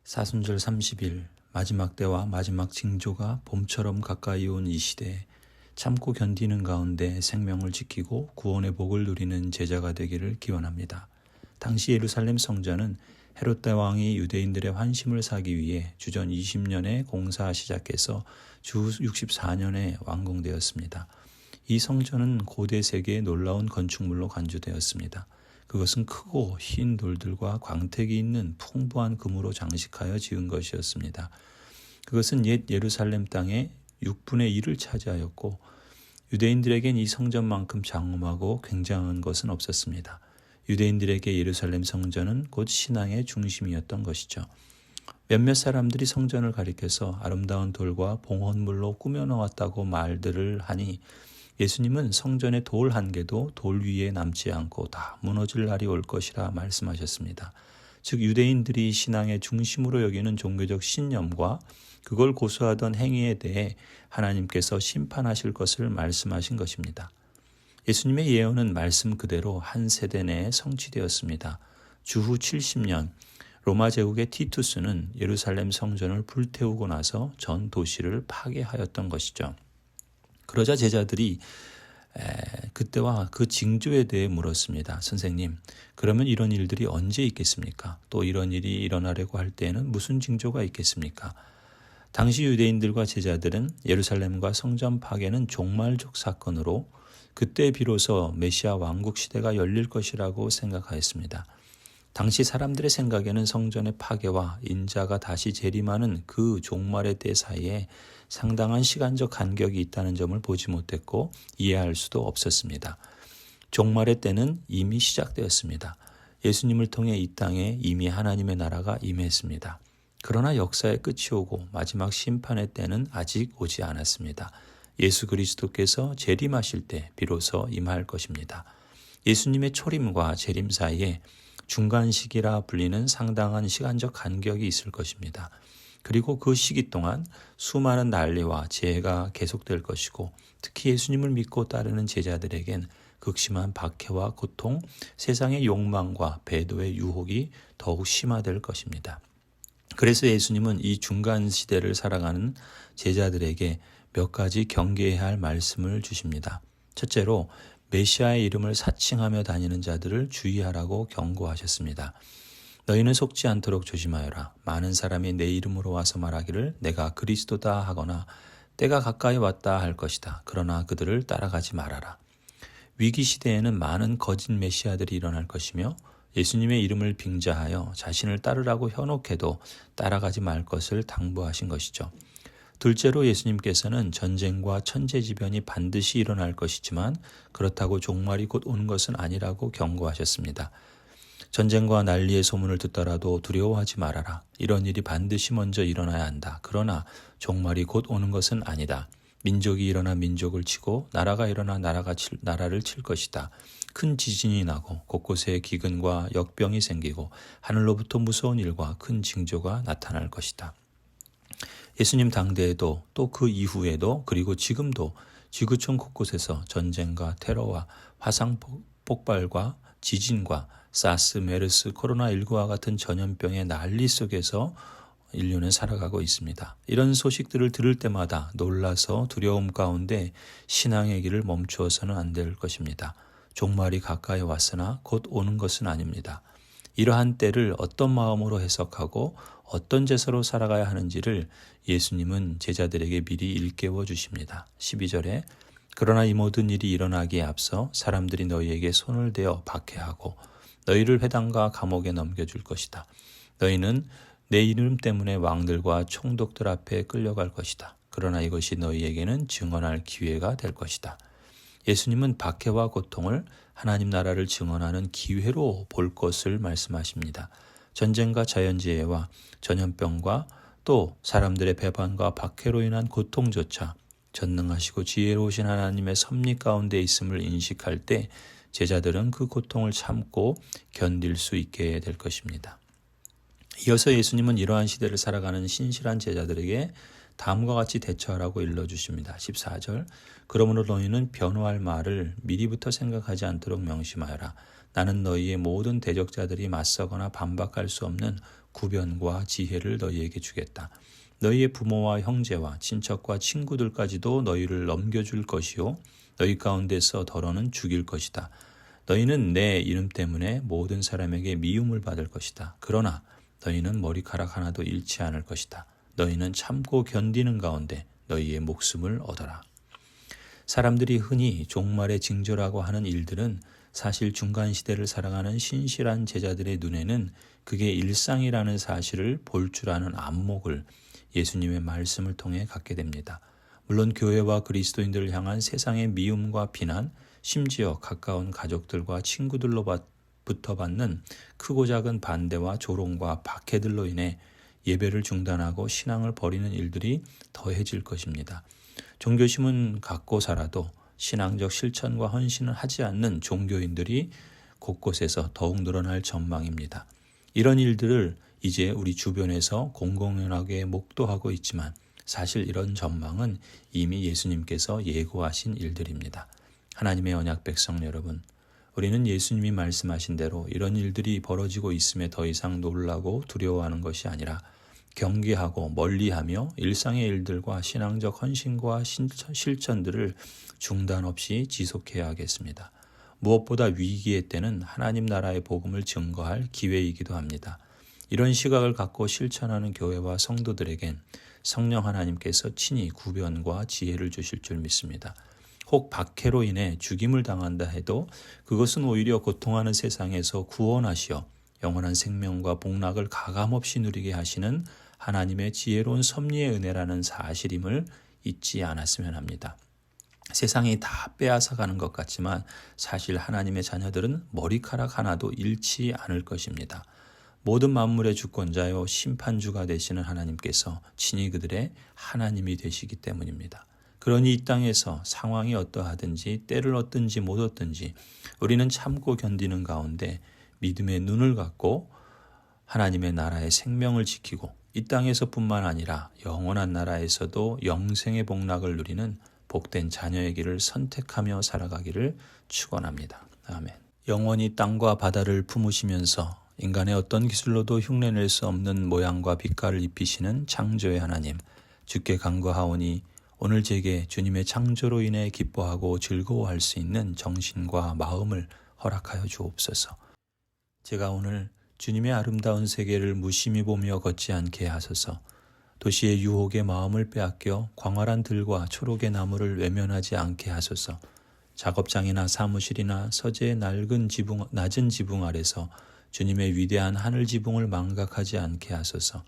사순절 30일 마지막 때와 마지막 징조가 봄처럼 가까이 온 이 시대에 참고 견디는 가운데 생명을 지키고 구원의 복을 누리는 제자가 되기를 기원합니다. 당시 예루살렘 성전은 헤롯 대왕이 유대인들의 환심을 사기 위해 주전 20년에 공사 시작해서 주 64년에 완공되었습니다. 이 성전은 고대 세계의 놀라운 건축물로 간주되었습니다. 그것은 크고 흰 돌들과 광택이 있는 풍부한 금으로 장식하여 지은 것이었습니다. 그것은 옛 예루살렘 땅의 6분의 1을 차지하였고 유대인들에겐 이 성전만큼 장엄하고 굉장한 것은 없었습니다. 유대인들에게 예루살렘 성전은 곧 신앙의 중심이었던 것이죠. 몇몇 사람들이 성전을 가리켜서 아름다운 돌과 봉헌물로 꾸며놓았다고 말들을 하니 예수님은 성전의 돌 한 개도 돌 위에 남지 않고 다 무너질 날이 올 것이라 말씀하셨습니다. 즉 유대인들이 신앙의 중심으로 여기는 종교적 신념과 그걸 고수하던 행위에 대해 하나님께서 심판하실 것을 말씀하신 것입니다. 예수님의 예언은 말씀 그대로 한 세대 내에 성취되었습니다. 주후 70년 로마 제국의 티투스는 예루살렘 성전을 불태우고 나서 전 도시를 파괴하였던 것이죠. 그러자 제자들이 그때와 그 징조에 대해 물었습니다. 선생님, 그러면 이런 일들이 언제 있겠습니까? 또 이런 일이 일어나려고 할 때에는 무슨 징조가 있겠습니까? 당시 유대인들과 제자들은 예루살렘과 성전 파괴는 종말적 사건으로 그때 비로소 메시아 왕국 시대가 열릴 것이라고 생각하였습니다. 당시 사람들의 생각에는 성전의 파괴와 인자가 다시 재림하는 그 종말의 때 사이에 상당한 시간적 간격이 있다는 점을 보지 못했고 이해할 수도 없었습니다. 종말의 때는 이미 시작되었습니다. 예수님을 통해 이 땅에 이미 하나님의 나라가 임했습니다. 그러나 역사의 끝이 오고 마지막 심판의 때는 아직 오지 않았습니다. 예수 그리스도께서 재림하실 때 비로소 임할 것입니다. 예수님의 초림과 재림 사이에 중간 시기라 불리는 상당한 시간적 간격이 있을 것입니다. 그리고 그 시기 동안 수많은 난리와 재해가 계속될 것이고 특히 예수님을 믿고 따르는 제자들에겐 극심한 박해와 고통, 세상의 욕망과 배도의 유혹이 더욱 심화될 것입니다. 그래서 예수님은 이 중간 시대를 살아가는 제자들에게 몇 가지 경계해야 할 말씀을 주십니다. 첫째로 메시아의 이름을 사칭하며 다니는 자들을 주의하라고 경고하셨습니다. 너희는 속지 않도록 조심하여라. 많은 사람이 내 이름으로 와서 말하기를 내가 그리스도다 하거나 때가 가까이 왔다 할 것이다. 그러나 그들을 따라가지 말아라. 위기 시대에는 많은 거짓 메시아들이 일어날 것이며 예수님의 이름을 빙자하여 자신을 따르라고 현혹해도 따라가지 말 것을 당부하신 것이죠. 둘째로 예수님께서는 전쟁과 천재지변이 반드시 일어날 것이지만 그렇다고 종말이 곧 오는 것은 아니라고 경고하셨습니다. 전쟁과 난리의 소문을 듣더라도 두려워하지 말아라. 이런 일이 반드시 먼저 일어나야 한다. 그러나 종말이 곧 오는 것은 아니다. 민족이 일어나 민족을 치고 나라가 일어나 나라를 칠 것이다. 큰 지진이 나고 곳곳에 기근과 역병이 생기고 하늘로부터 무서운 일과 큰 징조가 나타날 것이다. 예수님 당대에도 또 그 이후에도 그리고 지금도 지구촌 곳곳에서 전쟁과 테러와 화상 폭발과 지진과 사스, 메르스, 코로나19와 같은 전염병의 난리 속에서 인류는 살아가고 있습니다. 이런 소식들을 들을 때마다 놀라서 두려움 가운데 신앙의 길을 멈추어서는 안 될 것입니다. 종말이 가까이 왔으나 곧 오는 것은 아닙니다. 이러한 때를 어떤 마음으로 해석하고 어떤 제사로 살아가야 하는지를 예수님은 제자들에게 미리 일깨워 주십니다. 12절에 그러나 이 모든 일이 일어나기에 앞서 사람들이 너희에게 손을 대어 박해하고 너희를 회당과 감옥에 넘겨줄 것이다. 너희는 내 이름 때문에 왕들과 총독들 앞에 끌려갈 것이다. 그러나 이것이 너희에게는 증언할 기회가 될 것이다. 예수님은 박해와 고통을 하나님 나라를 증언하는 기회로 볼 것을 말씀하십니다. 전쟁과 자연재해와 전염병과 또 사람들의 배반과 박해로 인한 고통조차 전능하시고 지혜로우신 하나님의 섭리 가운데 있음을 인식할 때 제자들은 그 고통을 참고 견딜 수 있게 될 것입니다. 이어서 예수님은 이러한 시대를 살아가는 신실한 제자들에게 다음과 같이 대처하라고 일러주십니다. 14절 그러므로 너희는 변호할 말을 미리부터 생각하지 않도록 명심하여라. 나는 너희의 모든 대적자들이 맞서거나 반박할 수 없는 구변과 지혜를 너희에게 주겠다. 너희의 부모와 형제와 친척과 친구들까지도 너희를 넘겨줄 것이요 너희 가운데서 더러는 죽일 것이다. 너희는 내 이름 때문에 모든 사람에게 미움을 받을 것이다. 그러나 너희는 머리카락 하나도 잃지 않을 것이다. 너희는 참고 견디는 가운데 너희의 목숨을 얻어라. 사람들이 흔히 종말의 징조라고 하는 일들은 사실 중간시대를 살아가는 신실한 제자들의 눈에는 그게 일상이라는 사실을 볼 줄 아는 안목을 예수님의 말씀을 통해 갖게 됩니다. 물론 교회와 그리스도인들을 향한 세상의 미움과 비난, 심지어 가까운 가족들과 친구들로부터 받는 크고 작은 반대와 조롱과 박해들로 인해 예배를 중단하고 신앙을 버리는 일들이 더해질 것입니다. 종교심은 갖고 살아도 신앙적 실천과 헌신을 하지 않는 종교인들이 곳곳에서 더욱 늘어날 전망입니다. 이런 일들을 이제 우리 주변에서 공공연하게 목도하고 있지만 사실 이런 전망은 이미 예수님께서 예고하신 일들입니다. 하나님의 언약 백성 여러분, 우리는 예수님이 말씀하신 대로 이런 일들이 벌어지고 있음에 더 이상 놀라고 두려워하는 것이 아니라 경계하고 멀리하며 일상의 일들과 신앙적 헌신과 실천들을 중단 없이 지속해야 하겠습니다. 무엇보다 위기의 때는 하나님 나라의 복음을 증거할 기회이기도 합니다. 이런 시각을 갖고 실천하는 교회와 성도들에겐 성령 하나님께서 친히 구변과 지혜를 주실 줄 믿습니다. 혹 박해로 인해 죽임을 당한다 해도 그것은 오히려 고통하는 세상에서 구원하시어 영원한 생명과 복락을 가감없이 누리게 하시는 하나님의 지혜로운 섭리의 은혜라는 사실임을 잊지 않았으면 합니다. 세상이 다 빼앗아가는 것 같지만 사실 하나님의 자녀들은 머리카락 하나도 잃지 않을 것입니다. 모든 만물의 주권자요 심판주가 되시는 하나님께서 친히 그들의 하나님이 되시기 때문입니다. 그러니 이 땅에서 상황이 어떠하든지 때를 얻든지 못 얻든지 우리는 참고 견디는 가운데 믿음의 눈을 갖고 하나님의 나라의 생명을 지키고 이 땅에서뿐만 아니라 영원한 나라에서도 영생의 복락을 누리는 복된 자녀의 길을 선택하며 살아가기를 축원합니다. 아멘. 영원히 땅과 바다를 품으시면서 인간의 어떤 기술로도 흉내낼 수 없는 모양과 빛깔을 입히시는 창조의 하나님, 주께 간구하오니 오늘 제게 주님의 창조로 인해 기뻐하고 즐거워할 수 있는 정신과 마음을 허락하여 주옵소서. 제가 오늘 주님의 아름다운 세계를 무심히 보며 걷지 않게 하소서. 도시의 유혹의 마음을 빼앗겨 광활한 들과 초록의 나무를 외면하지 않게 하소서. 작업장이나 사무실이나 서재의 낮은 지붕 아래서 주님의 위대한 하늘 지붕을 망각하지 않게 하소서.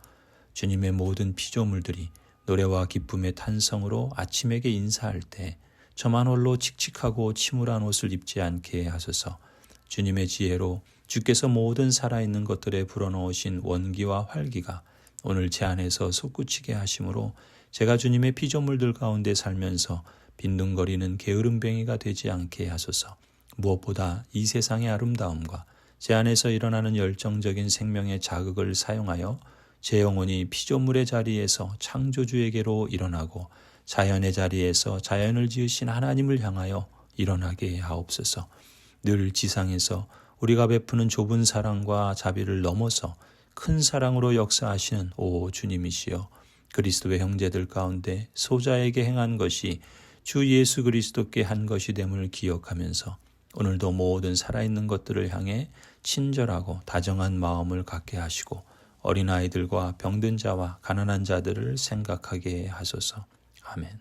주님의 모든 피조물들이 노래와 기쁨의 탄성으로 아침에게 인사할 때 저만 홀로 칙칙하고 침울한 옷을 입지 않게 하소서. 주님의 지혜로 주께서 모든 살아있는 것들에 불어넣으신 원기와 활기가 오늘 제 안에서 솟구치게 하심으로 제가 주님의 피조물들 가운데 살면서 빈둥거리는 게으름뱅이가 되지 않게 하소서. 무엇보다 이 세상의 아름다움과 제 안에서 일어나는 열정적인 생명의 자극을 사용하여 제 영혼이 피조물의 자리에서 창조주에게로 일어나고 자연의 자리에서 자연을 지으신 하나님을 향하여 일어나게 하옵소서. 늘 지상에서 우리가 베푸는 좁은 사랑과 자비를 넘어서 큰 사랑으로 역사하시는 오 주님이시여, 그리스도의 형제들 가운데 소자에게 행한 것이 주 예수 그리스도께 한 것이 됨을 기억하면서 오늘도 모든 살아있는 것들을 향해 친절하고 다정한 마음을 갖게 하시고 어린아이들과 병든 자와 가난한 자들을 생각하게 하소서. 아멘.